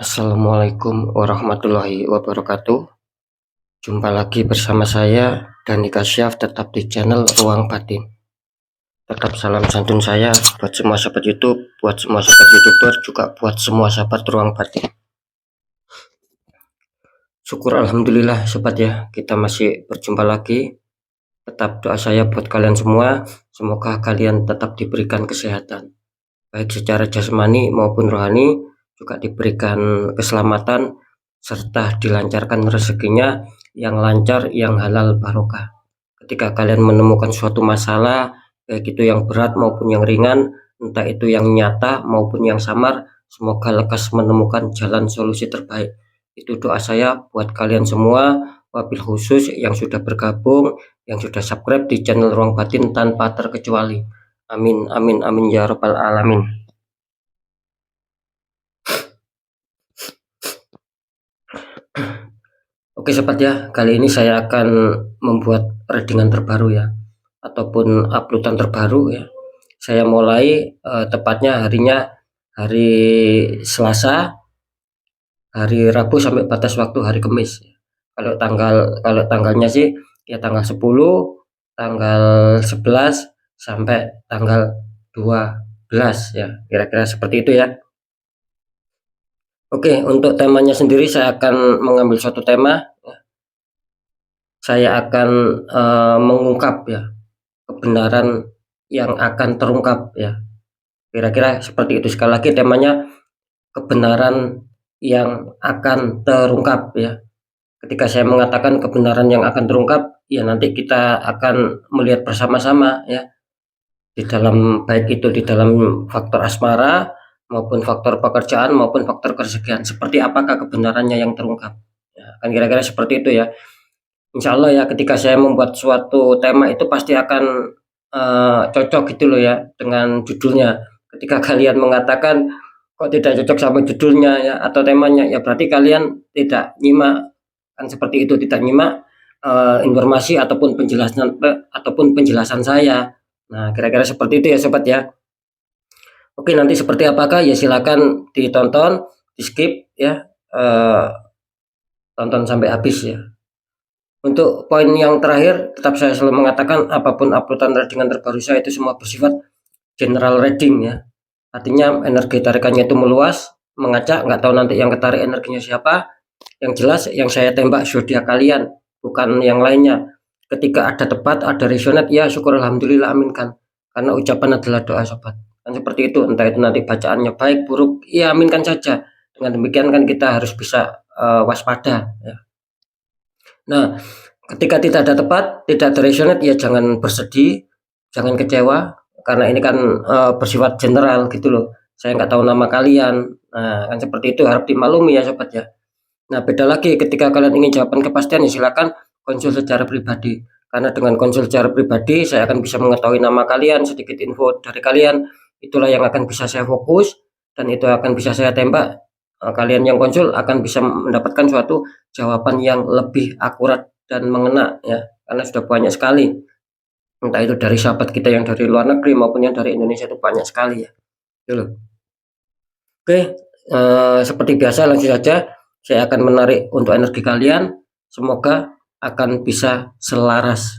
Assalamualaikum warahmatullahi wabarakatuh. Jumpa lagi bersama saya Dani Kasyaf, tetap di channel Ruang Batin. Tetap salam santun saya buat semua sahabat YouTube, buat semua sahabat YouTuber, juga buat semua sahabat Ruang Batin. Syukur alhamdulillah sobat ya, kita masih berjumpa lagi. Tetap doa saya buat kalian semua, semoga kalian tetap diberikan kesehatan, baik secara jasmani maupun rohani, juga diberikan keselamatan serta dilancarkan rezekinya yang lancar, yang halal barokah. Ketika kalian menemukan suatu masalah, baik itu yang berat maupun yang ringan, entah itu yang nyata maupun yang samar, semoga lekas menemukan jalan solusi terbaik. Itu doa saya buat kalian semua, wabil khusus yang sudah bergabung, yang sudah subscribe di channel Ruang Batin tanpa terkecuali. Amin, amin, amin ya rabbal alamin. Oke sobat ya, kali ini saya akan membuat readingan terbaru ya, ataupun uploadan terbaru ya. Saya mulai tepatnya harinya hari Selasa, hari Rabu sampai batas waktu hari Kamis. Kalau tanggalnya sih ya tanggal 10, tanggal 11 sampai tanggal 12 ya. Kira-kira seperti itu ya. Oke, untuk temanya sendiri saya akan mengambil suatu tema. Saya akan mengungkap ya kebenaran yang akan terungkap ya. Kira-kira seperti itu. Sekali lagi temanya kebenaran yang akan terungkap ya. Ketika saya mengatakan kebenaran yang akan terungkap, ya nanti kita akan melihat bersama-sama ya, di dalam baik itu di dalam faktor asmara maupun faktor pekerjaan maupun faktor kerezekian, seperti apakah kebenarannya yang terungkap ya, kan kira-kira seperti itu ya. Insya Allah ya, ketika saya membuat suatu tema itu pasti akan cocok gitu loh ya dengan judulnya. Ketika kalian mengatakan kok tidak cocok sama judulnya ya atau temanya, ya berarti kalian tidak nyimak, kan seperti itu, tidak nyimak informasi ataupun penjelasan saya. Nah, kira-kira seperti itu ya sobat ya. Oke, nanti seperti apakah ya silakan ditonton, di skip ya, tonton sampai habis ya. Untuk poin yang terakhir, tetap saya selalu mengatakan apapun uploadan readingan terbaru saya itu semua bersifat general reading ya. Artinya energi tarikannya itu meluas, mengacak, nggak tahu nanti yang ketarik energinya siapa. Yang jelas yang saya tembak zodiak kalian, bukan yang lainnya. Ketika ada tepat, ada resonate, ya syukur alhamdulillah, aminkan. Karena ucapan adalah doa sobat. Kan seperti itu, entah itu nanti bacaannya baik, buruk, ya aminkan saja. Dengan demikian kan kita harus bisa waspada ya. Nah, ketika tidak ada tepat, tidak ada resonate, ya jangan bersedih, jangan kecewa, karena ini kan bersifat general gitu loh. Saya nggak tahu nama kalian, nah kan seperti itu, harap dimaklumi ya sobat ya. Nah, beda lagi ketika kalian ingin jawaban kepastian, ya silakan konsul secara pribadi. Karena dengan konsul secara pribadi, saya akan bisa mengetahui nama kalian, sedikit info dari kalian, itulah yang akan bisa saya fokus, dan itu akan bisa saya tembak. Kalian yang konsul akan bisa mendapatkan suatu jawaban yang lebih akurat dan mengena ya, karena sudah banyak sekali, entah itu dari sahabat kita yang dari luar negeri maupun yang dari Indonesia, itu banyak sekali ya. Gitu. Oke, seperti biasa langsung saja saya akan menarik untuk energi kalian, semoga akan bisa selaras.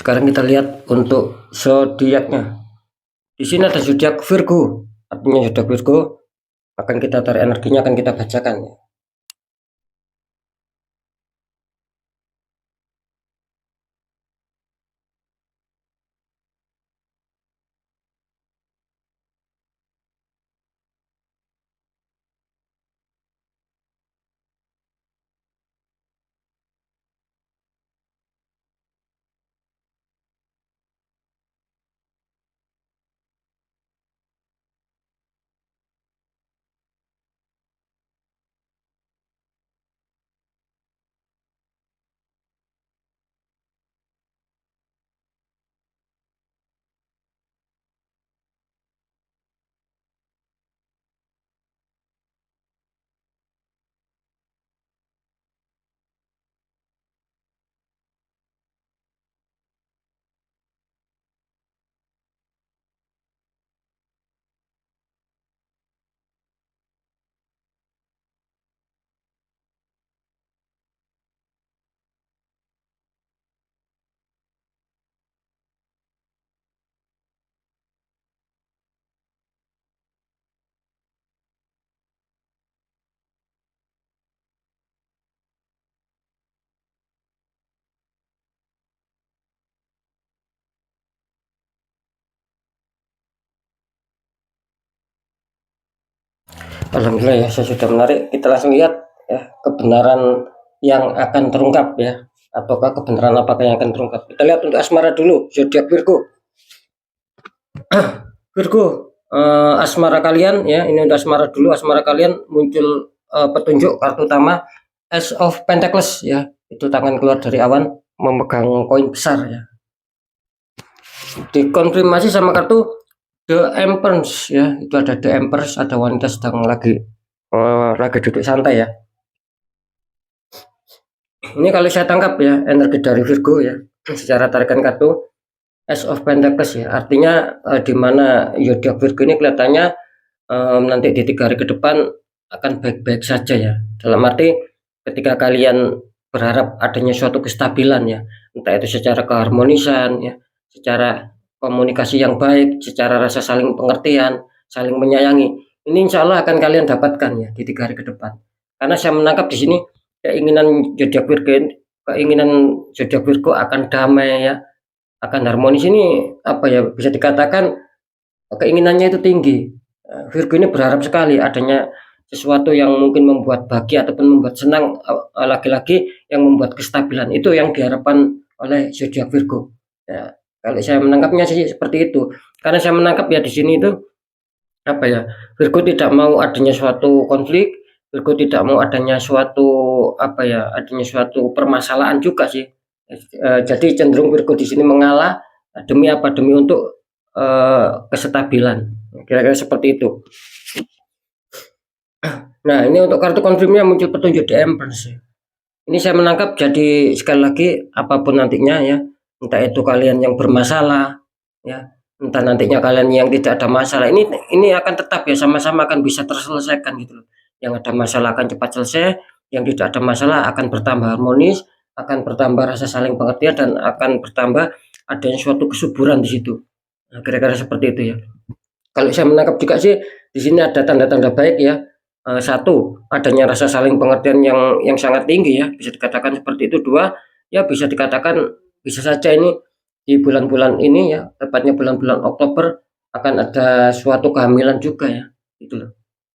Sekarang kita lihat untuk zodiaknya. Di sini ada zodiak Virgo, artinya zodiak Virgo akan kita tarik energinya, akan kita bacakan. Alhamdulillah ya, saya sudah menarik. Kita langsung lihat ya kebenaran yang akan terungkap ya, ataukah kebenaran apakah yang akan terungkap. Kita lihat untuk asmara dulu, zodiak Virgo. Virgo, asmara kalian ya, ini untuk asmara dulu. Asmara kalian muncul petunjuk kartu utama Ace of Pentacles ya, itu tangan keluar dari awan memegang koin besar ya. Dikonfirmasi sama kartu The Empress ya, itu ada The Empress, ada wanita sedang lagi duduk santai ya. Ini kalau saya tangkap ya, energi dari Virgo ya, secara tarikan kartu Ace of Pentacles ya, artinya di mana zodiak Virgo ini kelihatannya nanti di 3 hari ke depan akan baik-baik saja ya. Dalam arti ketika kalian berharap adanya suatu kestabilan ya, entah itu secara keharmonisan ya, secara komunikasi yang baik, secara rasa saling pengertian, saling menyayangi, ini insya Allah akan kalian dapatkan ya di 3 hari ke depan. Karena saya menangkap di sini keinginan zodiak Virgo akan damai ya, akan harmonis. Ini apa ya, bisa dikatakan keinginannya itu tinggi. Virgo ini berharap sekali adanya sesuatu yang mungkin membuat bahagia ataupun membuat senang, laki-laki yang membuat kestabilan. Itu yang diharapkan oleh zodiak Virgo ya, kalau saya menangkapnya sih seperti itu. Karena saya menangkap ya di sini itu apa ya, Virgo tidak mau adanya suatu konflik, Virgo tidak mau adanya suatu apa ya, adanya suatu permasalahan juga sih. Jadi cenderung Virgo di sini mengalah demi apa? Demi untuk kestabilan. Kira-kira seperti itu. Nah, ini untuk kartu konfirmnya muncul petunjuk di Empress. Ini saya menangkap jadi sekali lagi apapun nantinya ya, entah itu kalian yang bermasalah ya, entah nantinya kalian yang tidak ada masalah, ini akan tetap ya, sama-sama akan bisa terselesaikan gitu loh. Yang ada masalah akan cepat selesai, yang tidak ada masalah akan bertambah harmonis, akan bertambah rasa saling pengertian, dan akan bertambah adanya suatu kesuburan di situ. Nah, kira-kira seperti itu ya. Kalau saya menangkap juga sih di sini ada tanda-tanda baik ya. Satu, adanya rasa saling pengertian yang sangat tinggi ya, bisa dikatakan seperti itu. Dua, ya bisa dikatakan bisa saja ini di bulan-bulan ini ya, tepatnya bulan-bulan Oktober akan ada suatu kehamilan juga ya, gitu loh.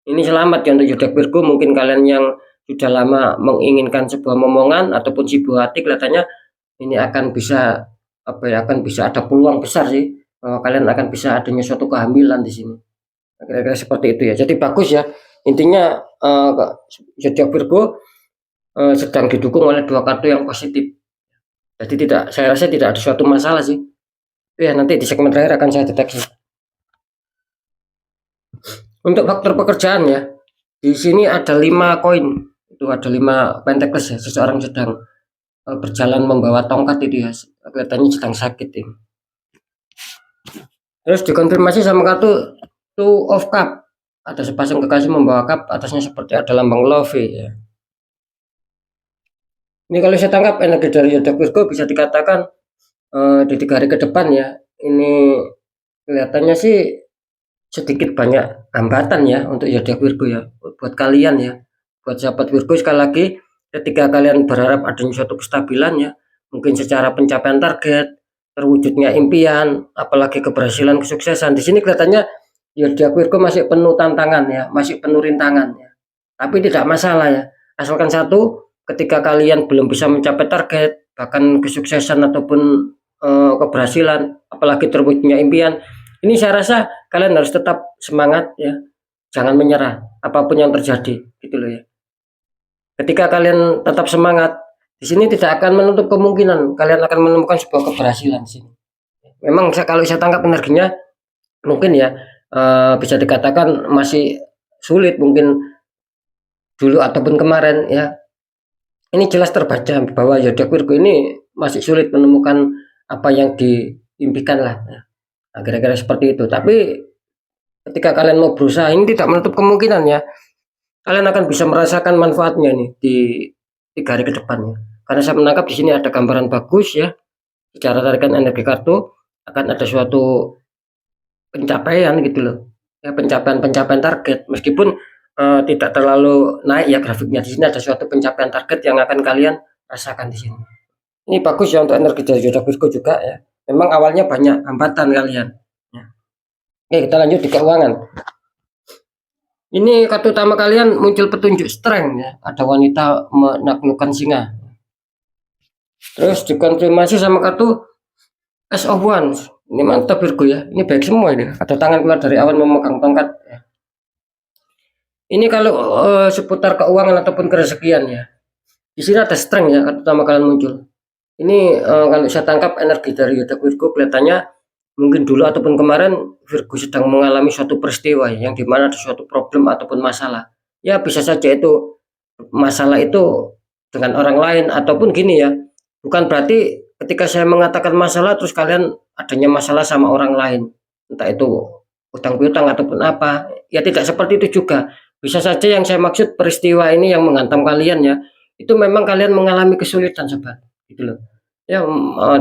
Ini selamat ya untuk zodiak Virgo. Mungkin kalian yang sudah lama menginginkan sebuah momongan ataupun si buah hati, kelihatannya ini akan bisa apa ya, akan bisa ada peluang besar sih, kalian akan bisa adanya suatu kehamilan di sini. Kira-kira seperti itu ya. Jadi bagus ya. Intinya zodiak Virgo sedang didukung oleh 2 kartu yang positif. Jadi saya rasa tidak ada suatu masalah sih. Ya, nanti di segmen terakhir akan saya deteksi. Untuk faktor pekerjaan ya, di sini ada 5 koin. Itu ada 5 pentacles ya. Seseorang sedang berjalan membawa tongkat itu ya. Kelihatannya sedang sakit ini. Terus dikonfirmasi sama kartu Two of Cup. Ada sepasang kekasih membawa cup, atasnya seperti ada lambang love ya. Ini kalau saya tangkap energi dari zodiak Virgo bisa dikatakan di 3 hari ke depan ya, ini kelihatannya sih sedikit banyak hambatan ya untuk zodiak Virgo ya, buat kalian ya, buat sahabat Virgo. Sekali lagi, ketika kalian berharap adanya suatu kestabilan ya, mungkin secara pencapaian target, terwujudnya impian, apalagi keberhasilan, kesuksesan, di sini kelihatannya zodiak Virgo masih penuh tantangan ya, masih penuh rintangan ya. Tapi tidak masalah ya, asalkan satu, ketika kalian belum bisa mencapai target, bahkan kesuksesan ataupun keberhasilan, apalagi terwujudnya impian, ini saya rasa kalian harus tetap semangat ya, jangan menyerah apapun yang terjadi gitu loh ya. Ketika kalian tetap semangat, di sini tidak akan menutup kemungkinan kalian akan menemukan sebuah keberhasilan di sini. Memang kalau saya tangkap energinya mungkin ya bisa dikatakan masih sulit mungkin dulu ataupun kemarin ya. Ini jelas terbaca bahwa zodiak Virgo ini masih sulit menemukan apa yang diimpikan lah ya. Nah, kira-kira seperti itu. Tapi ketika kalian mau berusaha, ini tidak menutup kemungkinan ya, kalian akan bisa merasakan manfaatnya nih di 3 hari ke depannya. Karena saya menangkap di sini ada gambaran bagus ya, secara tarikan energi kartu akan ada suatu pencapaian gitu loh ya, pencapaian target, meskipun tidak terlalu naik ya grafiknya. Di sini ada suatu pencapaian target yang akan kalian rasakan di sini. Ini bagus ya untuk energi dari zodiak Virgo juga ya. Memang awalnya banyak hambatan kalian ya. Oke, kita lanjut di keuangan. Ini kartu utama kalian muncul petunjuk strength ya. Ada wanita menaklukkan singa. Terus dikonfirmasi sama kartu Ace of Wands. Ini mantap Virgo ya. Ini baik semua ini. Ada tangan keluar dari awan memegang tongkat. Ini kalau seputar keuangan ataupun kerezekian ya. Di sini ada strength ya kartu utama kalian muncul. Ini kalau saya tangkap energi dari zodiak Virgo kelihatannya mungkin dulu ataupun kemarin Virgo sedang mengalami suatu peristiwa ya, yang dimana ada suatu problem ataupun masalah. Ya bisa saja itu masalah itu dengan orang lain ataupun gini ya. Bukan berarti ketika saya mengatakan masalah terus kalian adanya masalah sama orang lain. Entah itu utang piutang ataupun apa. Ya tidak seperti itu juga. Bisa saja yang saya maksud peristiwa ini yang menghantam kalian ya. Itu memang kalian mengalami kesulitan sobat. Gitu loh. Ya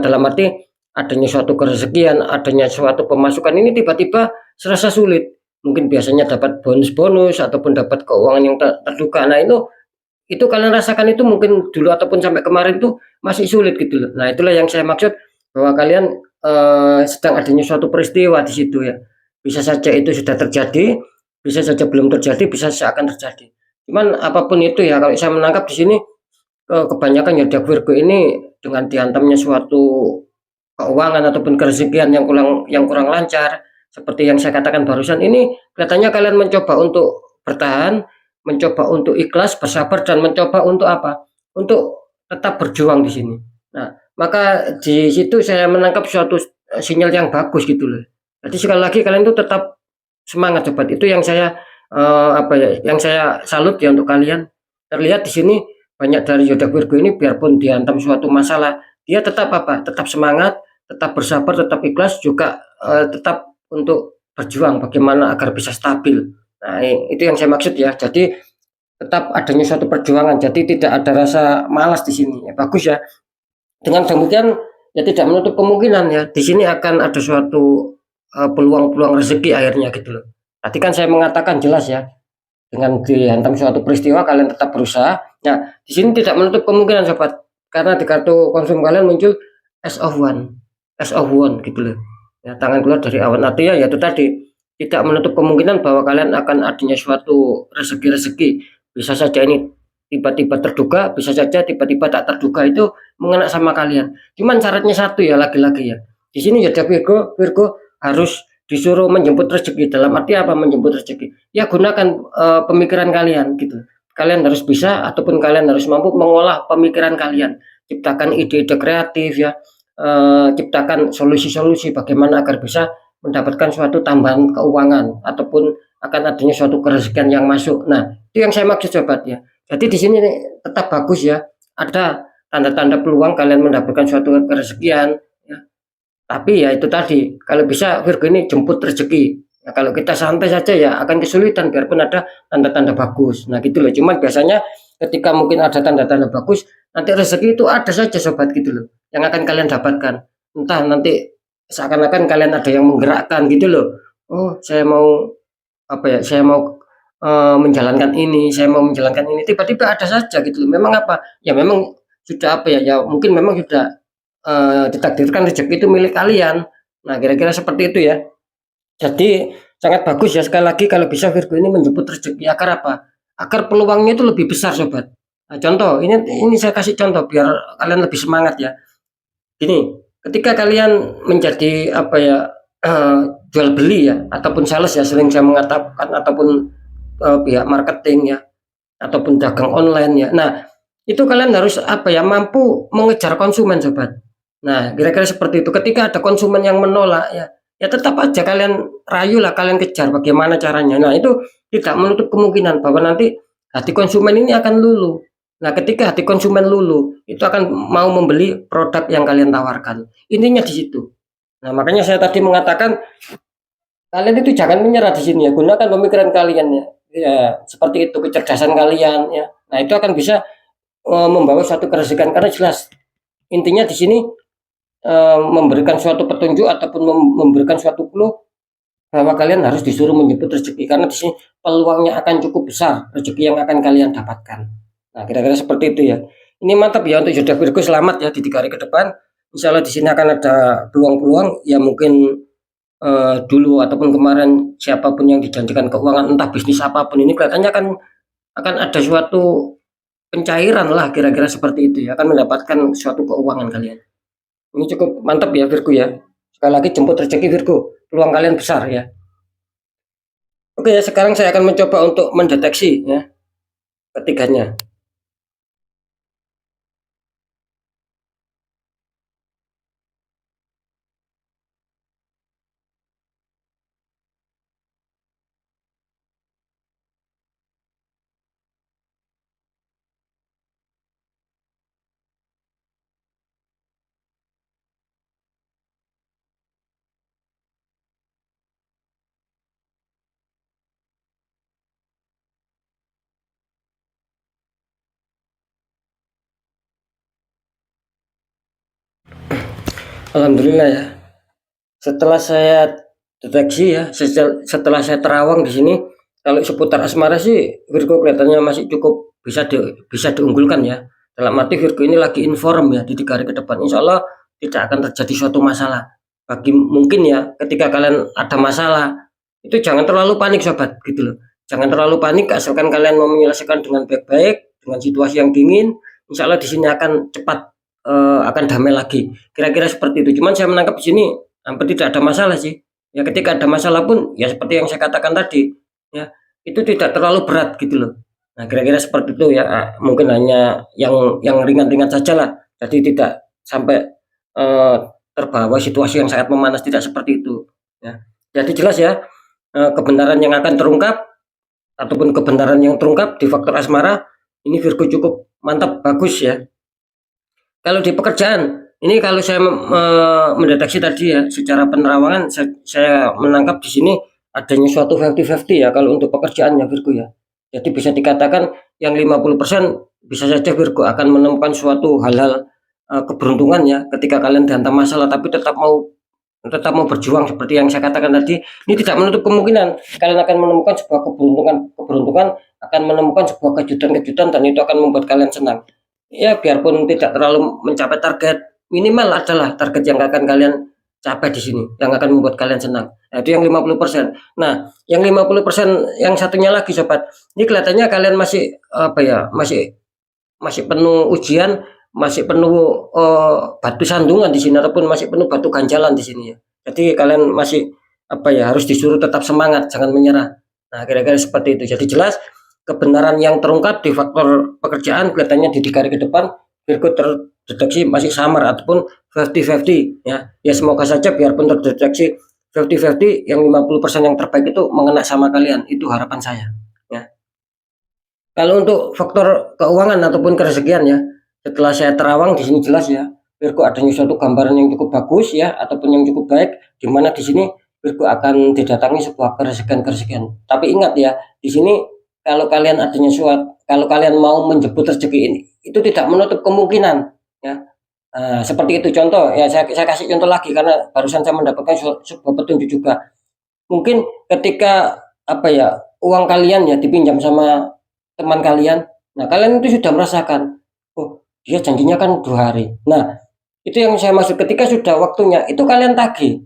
dalam arti adanya suatu kerezekian, adanya suatu pemasukan ini tiba-tiba serasa sulit. Mungkin biasanya dapat bonus-bonus ataupun dapat keuangan yang terduga. Nah itu kalian rasakan itu mungkin dulu ataupun sampai kemarin itu masih sulit gitu loh. Nah itulah yang saya maksud bahwa kalian sedang adanya suatu peristiwa di situ ya. Bisa saja itu sudah terjadi, bisa saja belum terjadi, bisa saja akan terjadi. Cuman apapun itu ya, kalau saya menangkap di sini kebanyakan zodiak Virgo ini dengan dihantamnya suatu keuangan ataupun kerezekian yang kurang lancar seperti yang saya katakan barusan ini, kelihatannya kalian mencoba untuk bertahan, mencoba untuk ikhlas, bersabar dan mencoba untuk apa? Untuk tetap berjuang di sini. Nah, maka di situ saya menangkap suatu sinyal yang bagus gitu loh. Jadi sekali lagi kalian itu tetap semangat sobat. Itu yang saya apa ya, yang saya salut ya untuk kalian. Terlihat di sini banyak dari zodiak Virgo ini biarpun dihantam suatu masalah, dia tetap apa? Tetap semangat, tetap bersabar, tetap ikhlas, juga tetap untuk berjuang bagaimana agar bisa stabil. Nah, itu yang saya maksud ya. Jadi tetap adanya suatu perjuangan. Jadi tidak ada rasa malas di sini. Ya, bagus ya. Dengan demikian ya tidak menutup kemungkinan ya di sini akan ada suatu peluang-peluang rezeki akhirnya gitu loh. Tadi kan saya mengatakan jelas ya, dengan dihantam suatu peristiwa kalian tetap berusaha. Nah, di sini tidak menutup kemungkinan sobat, karena di kartu konsum kalian muncul Ace of One, Ace of One gitu loh. Ya, tangan keluar dari awan, artinya ya itu tadi tidak menutup kemungkinan bahwa kalian akan adanya suatu rezeki-rezeki. Bisa saja ini tiba-tiba terduga, bisa saja tiba-tiba tak terduga, itu mengena sama kalian. Cuman syaratnya satu ya, lagi-lagi ya. Di sini ya Virgo harus disuruh menjemput rezeki. Dalam arti apa menjemput rezeki? Ya gunakan pemikiran kalian gitu. Kalian harus bisa ataupun kalian harus mampu mengolah pemikiran kalian. Ciptakan ide-ide kreatif ya. Ciptakan solusi-solusi bagaimana agar bisa mendapatkan suatu tambahan keuangan ataupun akan adanya suatu kerezekian yang masuk. Nah, itu yang saya maksud sobat ya. Jadi di sini tetap bagus ya. Ada tanda-tanda peluang kalian mendapatkan suatu kerezekian. Tapi ya itu tadi, kalau bisa Virgo ini jemput rezeki. Nah, kalau kita santai saja ya akan kesulitan biarpun ada tanda-tanda bagus. Nah gitu loh. Cuma biasanya ketika mungkin ada tanda-tanda bagus, nanti rezeki itu ada saja sobat gitu loh, yang akan kalian dapatkan. Entah nanti seakan-akan kalian ada yang menggerakkan gitu loh. Oh saya mau apa ya? Saya mau menjalankan ini, saya mau menjalankan ini. Tiba-tiba ada saja gitu loh. Memang apa? Ya memang sudah apa ya? Ya mungkin memang sudah ditakdirkan rezeki itu milik kalian. Nah kira-kira seperti itu ya. Jadi sangat bagus ya, sekali lagi kalau bisa Virgo ini menjemput rezeki agar apa? Agar peluangnya itu lebih besar sobat. Nah, contoh ini saya kasih contoh biar kalian lebih semangat ya. Gini, ketika kalian menjadi apa ya, jual beli ya ataupun sales ya, sering saya mengatakan, ataupun pihak marketing ya ataupun dagang online ya. Nah itu kalian harus apa ya, mampu mengejar konsumen sobat. Nah, kira-kira seperti itu. Ketika ada konsumen yang menolak ya, ya tetap aja kalian rayulah, kalian kejar bagaimana caranya. Nah, itu tidak menutup kemungkinan bahwa nanti hati konsumen ini akan luluh. Nah, ketika hati konsumen luluh, itu akan mau membeli produk yang kalian tawarkan. Intinya di situ. Nah, makanya saya tadi mengatakan kalian itu jangan menyerah di sini ya. Gunakan pemikiran kalian ya. Ya, seperti itu kecerdasan kalian ya. Nah, itu akan bisa membawa suatu kerezekian karena jelas intinya di sini memberikan suatu petunjuk ataupun memberikan suatu clue bahwa kalian harus disuruh menjemput rezeki, karena di sini peluangnya akan cukup besar rezeki yang akan kalian dapatkan. Nah, kira-kira seperti itu ya. Ini mantap ya untuk zodiak Virgo, selamat ya di 3 hari ke depan. Insya Allah di sini akan ada peluang-peluang ya, mungkin dulu ataupun kemarin siapapun yang dijanjikan keuangan entah bisnis apapun ini kelihatannya akan ada suatu pencairan lah kira-kira seperti itu ya, akan mendapatkan suatu keuangan kalian. Ini cukup mantap ya Virgo ya. Sekali lagi jemput rezeki Virgo, peluang kalian besar ya. Oke ya, sekarang saya akan mencoba untuk mendeteksi ya ketiganya. Alhamdulillah ya. Setelah saya deteksi ya, setelah saya terawang di sini, kalau seputar asmara sih Virgo kelihatannya masih cukup bisa diunggulkan ya. Dalam arti Virgo ini lagi inform ya di 3 hari ke depan. Insya Allah tidak akan terjadi suatu masalah. Bagi mungkin ya ketika kalian ada masalah itu jangan terlalu panik sobat gitu loh. Jangan terlalu panik asalkan kalian mau menyelesaikan dengan baik-baik dengan situasi yang dingin. Insya Allah di sini akan cepat akan damai lagi. Kira-kira seperti itu. Cuman saya menangkap di sini hampir tidak ada masalah sih. Ya ketika ada masalah pun ya seperti yang saya katakan tadi, ya itu tidak terlalu berat gitu loh. Nah kira-kira seperti itu ya. Mungkin hanya yang ringan-ringan saja lah. Jadi tidak sampai eh, terbawa situasi yang sangat memanas, tidak seperti itu. Ya. Jadi jelas ya kebenaran yang akan terungkap ataupun kebenaran yang terungkap di faktor asmara ini Virgo cukup mantap bagus ya. Kalau di pekerjaan, ini kalau saya mendeteksi tadi ya, secara penerawangan saya menangkap di sini adanya suatu 50-50 ya kalau untuk pekerjaannya Virgo ya. Jadi bisa dikatakan yang 50% bisa saja Virgo akan menemukan suatu hal-hal keberuntungan ya ketika kalian dihantam masalah tapi tetap mau berjuang seperti yang saya katakan tadi. Ini tidak menutup kemungkinan kalian akan menemukan sebuah keberuntungan akan menemukan sebuah kejutan-kejutan dan itu akan membuat kalian senang. Ya biarpun tidak terlalu mencapai target, minimal adalah target yang akan kalian capai di sini, yang akan membuat kalian senang. Nah, itu yang 50%. Nah, yang 50% yang satunya lagi sobat, ini kelihatannya kalian masih apa ya, masih masih penuh ujian, masih penuh batu sandungan di sini ataupun masih penuh batu ganjalan di sini ya. Jadi kalian masih apa ya, harus disuruh tetap semangat, jangan menyerah. Nah, kira-kira seperti itu. Jadi jelas kebenaran yang terungkap di faktor pekerjaan kelihatannya di 3 hari ke depan Virgo terdeteksi masih samar ataupun 50-50 ya. Ya semoga saja biarpun terdeteksi 50-50 yang 50% yang terbaik itu mengena sama kalian. Itu harapan saya ya. Kalau untuk faktor keuangan ataupun kerezekian ya, setelah saya terawang di sini jelas ya, Virgo adanya suatu gambaran yang cukup bagus ya ataupun yang cukup baik di mana di sini Virgo akan didatangi sebuah kerezekian-kerezekian. Tapi ingat ya, di sini kalau kalian mau menjemput rezeki ini itu tidak menutup kemungkinan ya. Seperti itu contoh ya, saya kasih contoh lagi karena barusan saya mendapatkan sebuah petunjuk juga. Mungkin ketika apa ya, uang kalian ya dipinjam sama teman kalian, nah kalian itu sudah merasakan, oh dia janjinya kan 2 hari. Nah itu yang saya maksud ketika sudah waktunya itu kalian tagih.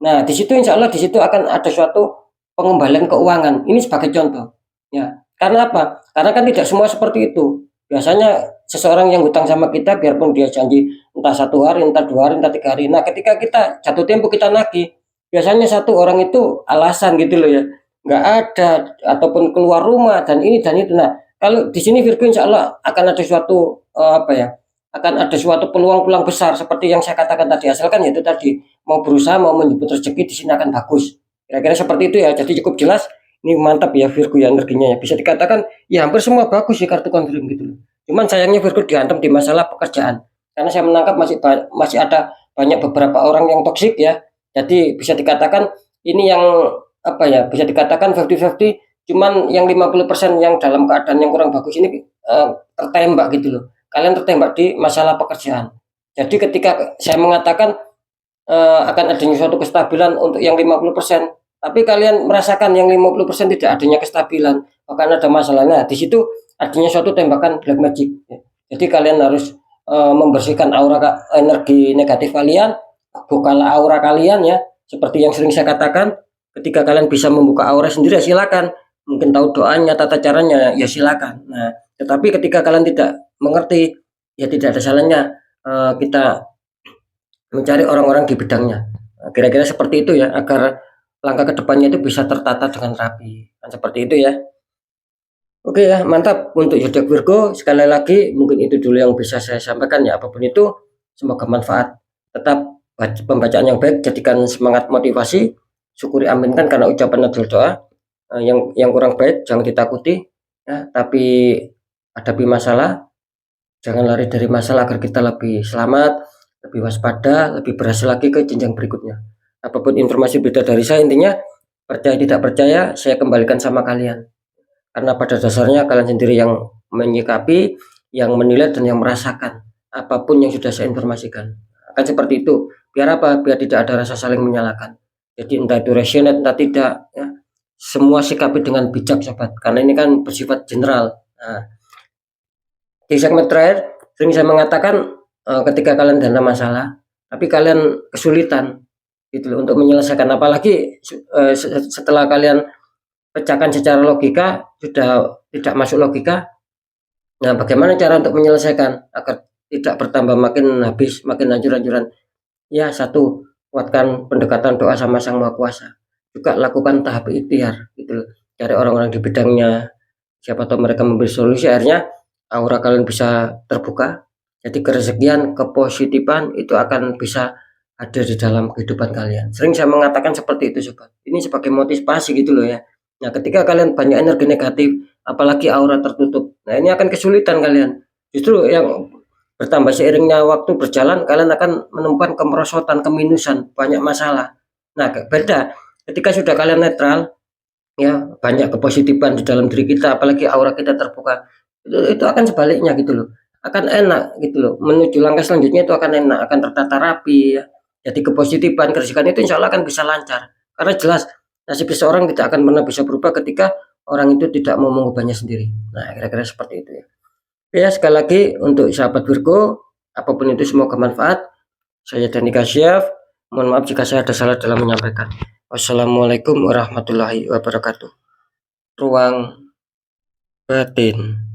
Nah di situ insya Allah di situ akan ada suatu pengembalian keuangan. Ini sebagai contoh ya. Karena apa? Karena kan tidak semua seperti itu. Biasanya seseorang yang hutang sama kita biarpun dia janji entah 1 hari, entah 2 hari, entah 3 hari. Nah ketika kita jatuh tempo kita nagih, biasanya satu orang itu alasan gitu loh ya, nggak ada ataupun keluar rumah dan ini dan itu. Nah kalau di sini Virgo insya Allah akan ada suatu apa ya, akan ada suatu peluang-peluang besar seperti yang saya katakan tadi, asalkan itu tadi mau berusaha mau menyebut rezeki di sini akan bagus. Kira-kira seperti itu ya. Jadi cukup jelas ini mantap ya Virgo ya energinya ya. Bisa dikatakan ya hampir semua bagus ya kartu confirm gitu loh. Cuman sayangnya Virgo dihantam di masalah pekerjaan. Karena saya menangkap masih ada banyak beberapa orang yang toksik ya. Jadi bisa dikatakan ini yang apa ya, bisa dikatakan 50-50, cuman yang 50% yang dalam keadaan yang kurang bagus ini tertembak gitu loh. Kalian tertembak di masalah pekerjaan. Jadi ketika saya mengatakan akan adanya suatu kestabilan untuk yang 50%, tapi kalian merasakan yang 50% tidak adanya kestabilan, bahkan ada masalahnya. Di situ adanya suatu tembakan black magic. Jadi kalian harus membersihkan aura energi negatif kalian, bukalah aura kalian ya, Seperti yang sering saya katakan, ketika kalian bisa membuka aura sendiri ya silakan. Mungkin tahu doanya, tata caranya, ya silakan. Nah, tetapi ketika kalian tidak mengerti, ya tidak ada salahnya kita mencari orang-orang di bidangnya. Nah, kira-kira seperti itu ya, agar langkah kedepannya itu bisa tertata dengan rapi. Kan seperti itu ya. Oke ya, mantap untuk zodiak Virgo. Sekali lagi, mungkin itu dulu yang bisa saya sampaikan ya. Apapun itu, semoga manfaat. Tetap pembacaan yang baik, jadikan semangat motivasi. Syukuri aminkan karena ucapan adalah doa. Yang kurang baik jangan ditakuti, ya. Tapi hadapi masalah, jangan lari dari masalah agar kita lebih selamat, lebih waspada, lebih berhasil lagi ke jenjang berikutnya. Apapun informasi berita dari saya, intinya percaya tidak percaya, saya kembalikan sama kalian. Karena pada dasarnya kalian sendiri yang menyikapi, yang menilai dan yang merasakan apapun yang sudah saya informasikan. Akan seperti itu. Biar apa? Biar tidak ada rasa saling menyalahkan. Jadi entah itu resonate entah tidak, ya. Semua sikapi dengan bijak sobat. Karena ini kan bersifat general. Nah, di segmen terakhir sering saya mengatakan ketika kalian dalam masalah, tapi kalian kesulitan gitu loh, untuk menyelesaikan, apalagi setelah kalian pecahkan secara logika sudah tidak masuk logika. Nah, bagaimana cara untuk menyelesaikan agar tidak bertambah makin habis, makin hancur-hancuran? Ya, satu, kuatkan pendekatan doa sama Sang Maha Kuasa. Juga lakukan tahap ikhtiar gitu loh. Cari orang-orang di bidangnya. Siapa tahu mereka memberi solusi, akhirnya aura kalian bisa terbuka. Jadi kerezekian, kepositifan itu akan bisa ada di dalam kehidupan kalian. Sering saya mengatakan seperti itu sobat. Ini sebagai motivasi gitu loh ya. Nah, ketika kalian banyak energi negatif, apalagi aura tertutup, nah ini akan kesulitan kalian. Justru yang bertambah seiringnya waktu berjalan, kalian akan menemukan kemerosotan, keminusan, banyak masalah. Nah, beda ketika sudah kalian netral, ya banyak kepositifan di dalam diri kita, apalagi aura kita terbuka, itu akan sebaliknya gitu loh, akan enak gitu loh, menuju langkah selanjutnya itu akan enak, akan tertata rapi ya. Jadi kepositifan, keresahan itu insya Allah akan bisa lancar, karena jelas nasib seseorang tidak akan pernah bisa berubah ketika orang itu tidak mau mengubahnya sendiri. Nah, kira-kira seperti itu ya. Ya, sekali lagi untuk sahabat Virgo, apapun itu semoga manfaat. Saya Dani Kasyaf, mohon maaf jika saya ada salah dalam menyampaikan. Wassalamualaikum warahmatullahi wabarakatuh. Ruang batin.